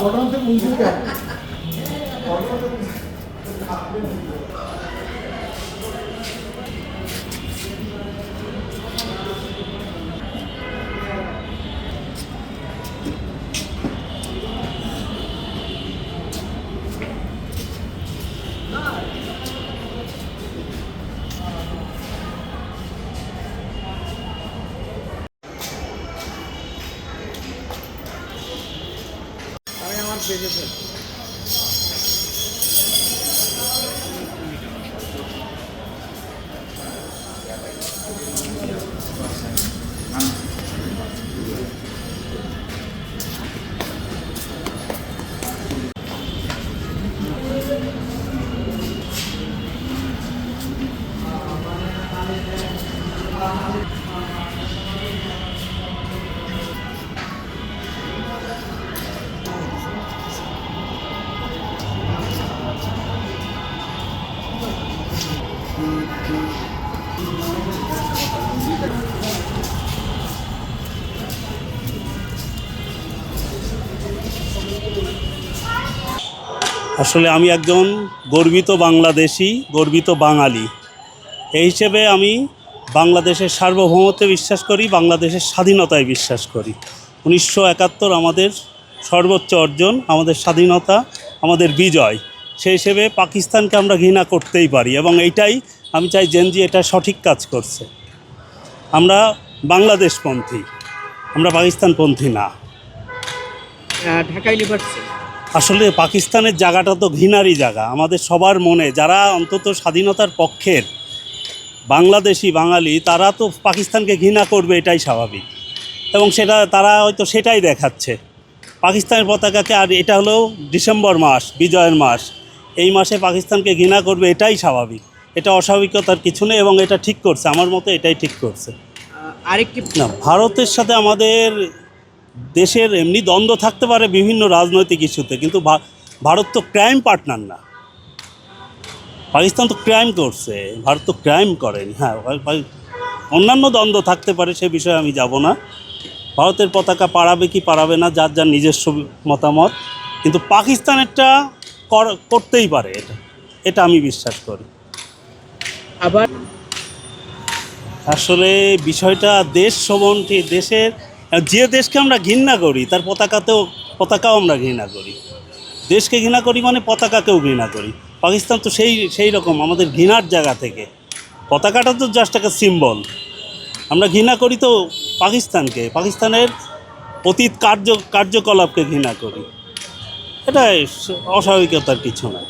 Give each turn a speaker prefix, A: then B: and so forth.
A: ঘটনা থেকে মুন্সিল কেন বেজেছে
B: আসলে আমি একজন গর্বিত বাংলাদেশি, গর্বিত বাঙালি। এই হিসেবে আমি বাংলাদেশের সার্বভৌমত্বে বিশ্বাস করি, বাংলাদেশের স্বাধীনতায় বিশ্বাস করি। 1971 আমাদের সর্বোচ্চ অর্জন, আমাদের স্বাধীনতা, আমাদের বিজয়। সেই হিসেবে পাকিস্তানকে আমরা ঘৃণা করতেই পারি এবং এইটাই আমি চাই জেনজি এটা সঠিক কাজ করছে। আমরা বাংলাদেশপন্থী, আমরা পাকিস্তানপন্থী না।
C: ঢাকা ইউনিভার্সিটি
B: আসলে পাকিস্তানের জায়গাটা তো ঘৃণারই জায়গা আমাদের সবার মনে। যারা অন্তত স্বাধীনতার পক্ষের বাংলাদেশি বাঙালি তারা তো পাকিস্তানকে ঘৃণা করবে, এটাই স্বাভাবিক। এবং সেটা তারা হয়তো সেটাই দেখাচ্ছে পাকিস্তানের পতাকাকে। আর এটা হলো ডিসেম্বর মাস, বিজয়ের মাস, এই মাসে পাকিস্তানকে ঘৃণা করবে, এটাই স্বাভাবিক। এটা অস্বাভাবিকতার কিছু নেই এবং এটা ঠিক করছে, আমার মতে এটাই ঠিক করছে।
C: আরেকটি
B: না, ভারতের সাথে আমাদের দেশের এমনি দ্বন্দ্ব থাকতে পারে বিভিন্ন রাজনৈতিক ইস্যুতে, কিন্তু ভারত তো ক্রাইম পার্টনার না। পাকিস্তান তো ক্রাইম করছে, ভারত তো ক্রাইম করেনি। হ্যাঁ, অন্যান্য দ্বন্দ্ব থাকতে পারে, সে বিষয়ে আমি যাব না। ভারতের পতাকা পাড়াবে কি পাড়াবে না যার যার নিজস্ব মতামত, কিন্তু পাকিস্তানেরটা করতেই পারে, এটা আমি বিশ্বাস করি।
C: আবার
B: আসলে বিষয়টা দেশ সম্বন্ধে, দেশের যে দেশকে আমরা ঘৃণা করি তার পতাকাও আমরা ঘৃণা করি। দেশকে ঘৃণা করি মানে পতাকাকেও ঘৃণা করি। পাকিস্তান তো সেই রকম আমাদের ঘৃণার জায়গা থেকে। পতাকাটা তো জাস্ট একটা সিম্বল। আমরা ঘৃণা করি তো পাকিস্তানকে, পাকিস্তানের অতীত কার্যকলাপকে ঘৃণা করি। এটা অস্বাভাবিকতার কিছু নয়।